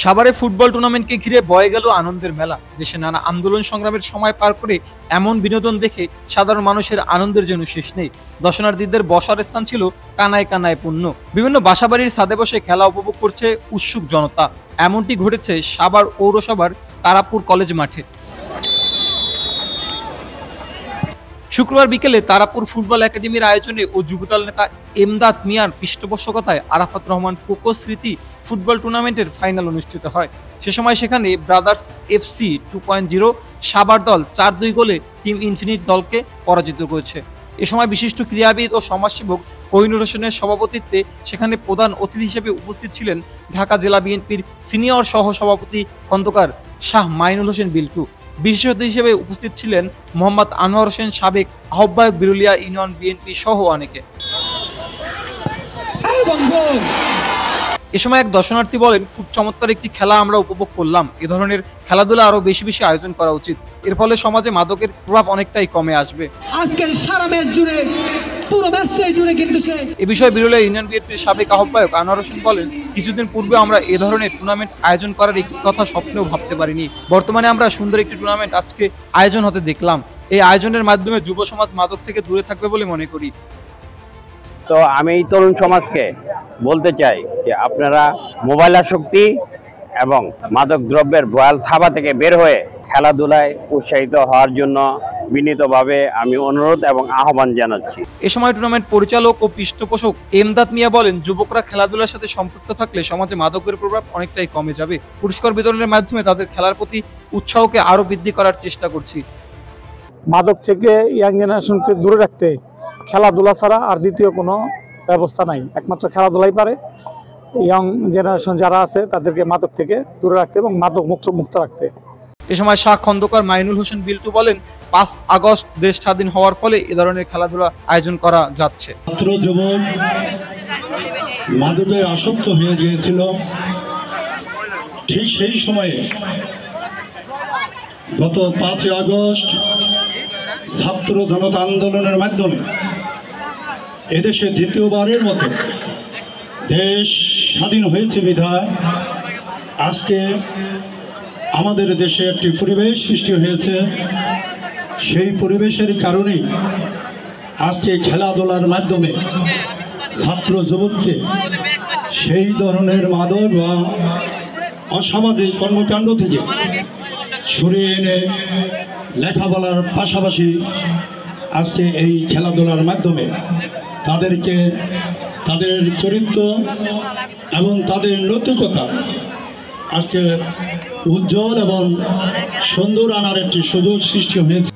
সাভারে ফুটবল টুর্নামেন্টকে ঘিরে বয়ে গেল আনন্দের মেলা। দেশে নানা আন্দোলন সংগ্রামের সময় পার করে এমন বিনোদন দেখে সাধারণ মানুষের আনন্দের যেন শেষ নেই। দর্শনার্থীদের বসার স্থান ছিল কানায় কানায় পূর্ণ। বিভিন্ন বাসাবাড়ির ছাদে বসে খেলা উপভোগ করছে উৎসুক জনতা। এমনটি ঘটেছে সাভার পৌরসভার তারাপুর কলেজ মাঠে। শুক্রবার বিকেলে তারাপুর ফুটবল একাডেমির আয়োজনে ও যুবদল নেতা এমদাদ মিয়ার পৃষ্ঠপোষকতায় আরাফাত রহমান কোকো স্মৃতি ফুটবল টুর্নামেন্টের ফাইনাল অনুষ্ঠিত হয়। সে সময় সেখানে ব্রাদার্স FC 2.0 সাভার দল 4-2 গোলে টিম ইনফিনিট দলকে পরাজিত করেছে। এ সময় বিশিষ্ট ক্রীড়াবিদ ও সমাজসেবক কোহিনুর হোসেনের সভাপতিত্বে সেখানে প্রধান অতিথি হিসেবে উপস্থিত ছিলেন ঢাকা জেলা বিএনপির সিনিয়র সহসভাপতি খন্দকার শাহ মাইনুল হোসেন বিল্টু। বিশেষ অতিথি হিসেবে উপস্থিত ছিলেন মোহাম্মদ আনোয়ার হোসেন, সাবেক আহ্বায়ক বিরুলিয়া ইউনিয়ন বিএনপি সহ অনেকে। এ সময় এক দর্শনার্থী বলেন, খুব চমৎকার একটি খেলা আমরা উপভোগ করলাম। এ ধরনের খেলাধুলা আরো বেশি বেশি আয়োজন করা উচিত। এর ফলে সমাজে মাদকের প্রভাব অনেকটাই কমে আসবে। আজকের সারা ম্যাচ জুড়ে পুরো ম্যাচটাই জুড়ে কিন্তু এ বিষয়ে বিরুলিয়া ইউনিয়ন বিএনপির সাবেক আহ্বায়ক আনোয়ার হোসেন বলেন, কিছুদিন পূর্বে আমরা এ ধরনের টুর্নামেন্ট আয়োজন করার একটি কথা স্বপ্নেও ভাবতে পারিনি। বর্তমানে আমরা সুন্দর একটি টুর্নামেন্ট আজকে আয়োজন হতে দেখলাম। এই আয়োজনের মাধ্যমে যুব সমাজ মাদক থেকে দূরে থাকবে বলে মনে করি। তো আমি এই তরুণ সমাজকে বলতে চাই যে আপনারা মোবাইল আসক্তি এবং মাদক দ্রব্যের ভয়াল থাবা থেকে বের হয়ে খেলাধুলায় উৎসাহিত হওয়ার জন্য বিনীতভাবে আমি অনুরোধ এবং আহ্বান জানাচ্ছি। এ সময় টুর্নামেন্ট পরিচালক ও পৃষ্ঠপোষক এমদাদ মিয়া বলেন, যুবকরা খেলাধুলার সাথে সম্পৃক্ত থাকলে সমাজে মাদকের প্রভাব অনেকটাই কমে যাবে। পুরস্কার বিতরণের মাধ্যমে তাদের খেলার প্রতি উৎসাহকে আরো বৃদ্ধি করার চেষ্টা করছি। মাদক থেকে ইয়াং জেনারেশনকে দূরে রাখতে খেলাধুলা ছাড়া আর দ্বিতীয় কোনো ব্যবস্থা নাই। একমাত্র খেলাধুলাই পারে ইয়াং জেনারেশন যারা আছে তাদেরকে মাদক থেকে দূরে রাখতে এবং মাদক মুক্ত রাখতে। এ সময় শাহ খন্দকার মাইনুল হোসেন বিল্টু বলেন, 5 আগস্ট দেশ স্বাধীন হওয়ার ফলে এ ধরনের খেলাধুলা আয়োজন করা যাচ্ছে। ছাত্র যুবক মাদকে আসক্ত হয়ে গিয়েছিল, ঠিক সেই সময়ে গত 5 আগস্ট ছাত্র জনতা আন্দোলনের মাধ্যমে এদেশে দ্বিতীয়বারের মতো দেশ স্বাধীন হয়েছে বিধায় আজকে আমাদের দেশে একটি পরিবেশ সৃষ্টি হয়েছে। সেই পরিবেশের কারণেই আজকে খেলাধুলার মাধ্যমে ছাত্র যুবককে সেই ধরনের মাদক বা অসামাজিক কর্মকাণ্ড থেকে সরিয়ে এনে লেখাপড়ার পাশাপাশি আজকে এই খেলাধুলার মাধ্যমে তাদেরকে তাদের চরিত্র এবং তাদের নৈতিকতা আজকে উজ্জ্বল এবং সুন্দর আনার একটি সুযোগ সৃষ্টি হয়েছে।